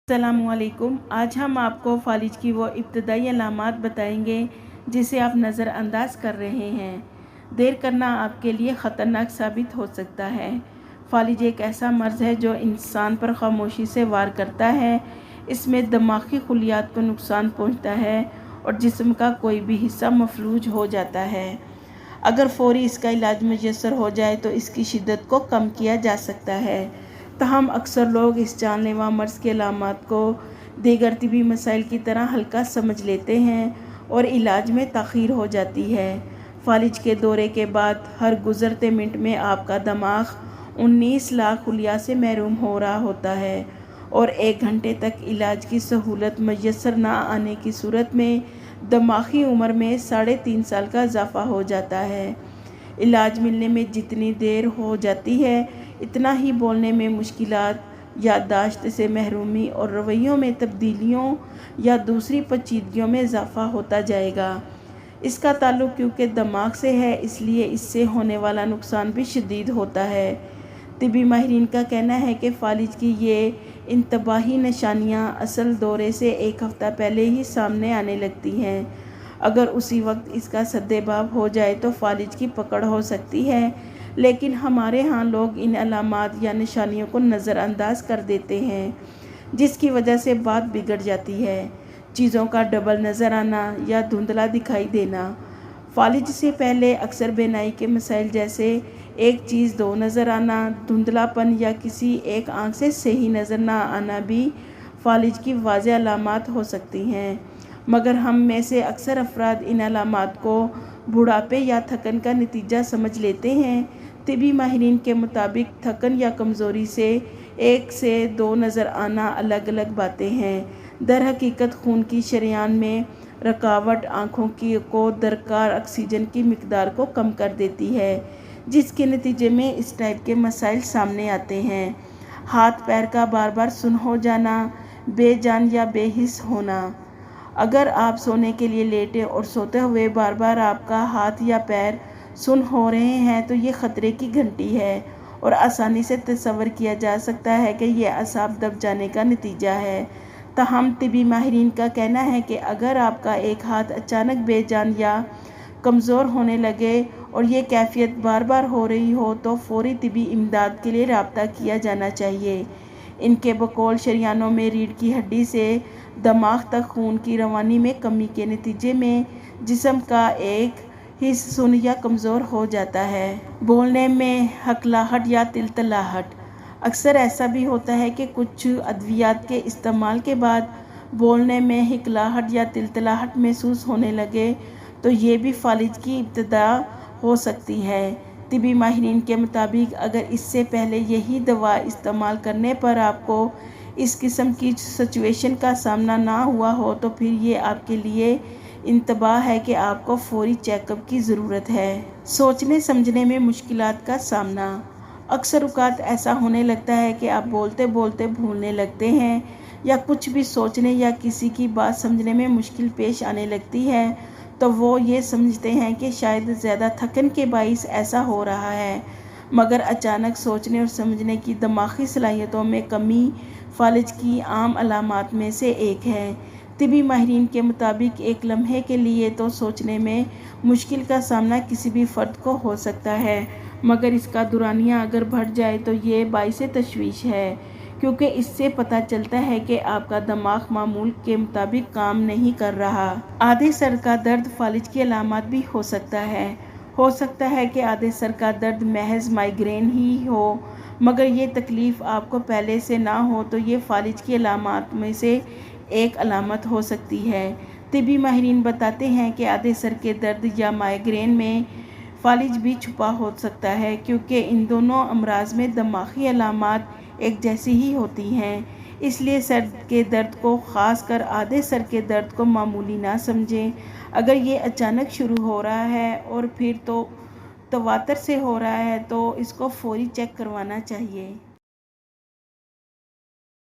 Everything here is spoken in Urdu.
السلام علیکم۔ آج ہم آپ کو فالج کی وہ ابتدائی علامات بتائیں گے جسے آپ نظر انداز کر رہے ہیں۔ دیر کرنا آپ کے لیے خطرناک ثابت ہو سکتا ہے۔ فالج ایک ایسا مرض ہے جو انسان پر خاموشی سے وار کرتا ہے۔ اس میں دماغی خلیات کو نقصان پہنچتا ہے اور جسم کا کوئی بھی حصہ مفلوج ہو جاتا ہے۔ اگر فوری اس کا علاج میسر ہو جائے تو اس کی شدت کو کم کیا جا سکتا ہے۔ تاہم اکثر لوگ اس جان لیوا مرض کے علامات کو دیگر طبی مسائل کی طرح ہلکا سمجھ لیتے ہیں اور علاج میں تاخیر ہو جاتی ہے۔ فالج کے دورے کے بعد ہر گزرتے منٹ میں آپ کا دماغ 19 لاکھ خلیات سے محروم ہو رہا ہوتا ہے اور 1 گھنٹے تک علاج کی سہولت میسر نہ آنے کی صورت میں دماغی عمر میں 3.5 سال کا اضافہ ہو جاتا ہے۔ علاج ملنے میں جتنی دیر ہو جاتی ہے اتنا ہی بولنے میں مشکلات، یادداشت سے محرومی اور رویوں میں تبدیلیوں یا دوسری پیچیدگیوں میں اضافہ ہوتا جائے گا۔ اس کا تعلق کیونکہ دماغ سے ہے اس لیے اس سے ہونے والا نقصان بھی شدید ہوتا ہے۔ طبی ماہرین کا کہنا ہے کہ فالج کی یہ انتباہی نشانیاں اصل دورے سے 1 ہفتہ پہلے ہی سامنے آنے لگتی ہیں۔ اگر اسی وقت اس کا سدباب ہو جائے تو فالج کی پکڑ ہو سکتی ہے، لیکن ہمارے ہاں لوگ ان علامات یا نشانیوں کو نظر انداز کر دیتے ہیں جس کی وجہ سے بات بگڑ جاتی ہے۔ چیزوں کا ڈبل نظر آنا یا دھندلا دکھائی دینا۔ فالج سے پہلے اکثر بینائی کے مسائل جیسے ایک چیز 2 نظر آنا، دھندلا پن یا کسی ایک آنکھ سے صحیح نظر نہ آنا بھی فالج کی واضح علامات ہو سکتی ہیں، مگر ہم میں سے اکثر افراد ان علامات کو بڑھاپے یا تھکن کا نتیجہ سمجھ لیتے ہیں۔ طبی ماہرین کے مطابق تھکن یا کمزوری سے 1 سے 2 نظر آنا الگ الگ باتیں ہیں۔ در حقیقت خون کی شریان میں رکاوٹ آنکھوں کو درکار آکسیجن کی مقدار کو کم کر دیتی ہے، جس کے نتیجے میں اس ٹائپ کے مسائل سامنے آتے ہیں۔ ہاتھ پیر کا بار بار سن ہو جانا، بے جان یا بے حس ہونا۔ اگر آپ سونے کے لیے لیٹے اور سوتے ہوئے بار بار آپ کا ہاتھ یا پیر سن ہو رہے ہیں تو یہ خطرے کی گھنٹی ہے اور آسانی سے تصور کیا جا سکتا ہے کہ یہ اعصاب دب جانے کا نتیجہ ہے۔ تاہم طبی ماہرین کا کہنا ہے کہ اگر آپ کا ایک ہاتھ اچانک بے جان یا کمزور ہونے لگے اور یہ کیفیت بار بار ہو رہی ہو تو فوری طبی امداد کے لیے رابطہ کیا جانا چاہیے۔ ان کے بقول شریانوں میں ریڑھ کی ہڈی سے دماغ تک خون کی روانی میں کمی کے نتیجے میں جسم کا ایک حصہ سن یا کمزور ہو جاتا ہے۔ بولنے میں ہکلاہٹ یا تلتلاہٹ۔ اکثر ایسا بھی ہوتا ہے کہ کچھ ادویات کے استعمال کے بعد بولنے میں ہکلاہٹ یا تلتلاہٹ محسوس ہونے لگے تو یہ بھی فالج کی ابتدا ہو سکتی ہے۔ طبی ماہرین کے مطابق اگر اس سے پہلے یہی دوا استعمال کرنے پر آپ کو اس قسم کی سچویشن کا سامنا نہ ہوا ہو تو پھر یہ آپ کے لیے انتباہ ہے کہ آپ کو فوری چیک اپ کی ضرورت ہے۔ سوچنے سمجھنے میں مشکلات کا سامنا۔ اکثر اوقات ایسا ہونے لگتا ہے کہ آپ بولتے بولتے بھولنے لگتے ہیں یا کچھ بھی سوچنے یا کسی کی بات سمجھنے میں مشکل پیش آنے لگتی ہے تو وہ یہ سمجھتے ہیں کہ شاید زیادہ تھکن کے باعث ایسا ہو رہا ہے، مگر اچانک سوچنے اور سمجھنے کی دماغی صلاحیتوں میں کمی فالج کی عام علامات میں سے ایک ہے۔ طبی ماہرین کے مطابق ایک لمحے کے لیے تو سوچنے میں مشکل کا سامنا کسی بھی فرد کو ہو سکتا ہے، مگر اس کا دورانیہ اگر بڑھ جائے تو یہ باعث تشویش ہے، کیونکہ اس سے پتہ چلتا ہے کہ آپ کا دماغ معمول کے مطابق کام نہیں کر رہا۔ آدھے سر کا درد فالج کی علامات بھی ہو سکتا ہے۔ ہو سکتا ہے کہ آدھے سر کا درد محض مائیگرین ہی ہو، مگر یہ تکلیف آپ کو پہلے سے نہ ہو تو یہ فالج کی علامات میں سے ایک علامت ہو سکتی ہے۔ طبی ماہرین بتاتے ہیں کہ آدھے سر کے درد یا مائیگرین میں فالج بھی چھپا ہو سکتا ہے، کیونکہ ان دونوں امراض میں دماغی علامات ایک جیسی ہی ہوتی ہیں۔ اس لیے سر کے درد کو، خاص کر آدھے سر کے درد کو معمولی نہ سمجھیں۔ اگر یہ اچانک شروع ہو رہا ہے اور پھر تو تواتر سے ہو رہا ہے تو اس کو فوری چیک کروانا چاہیے۔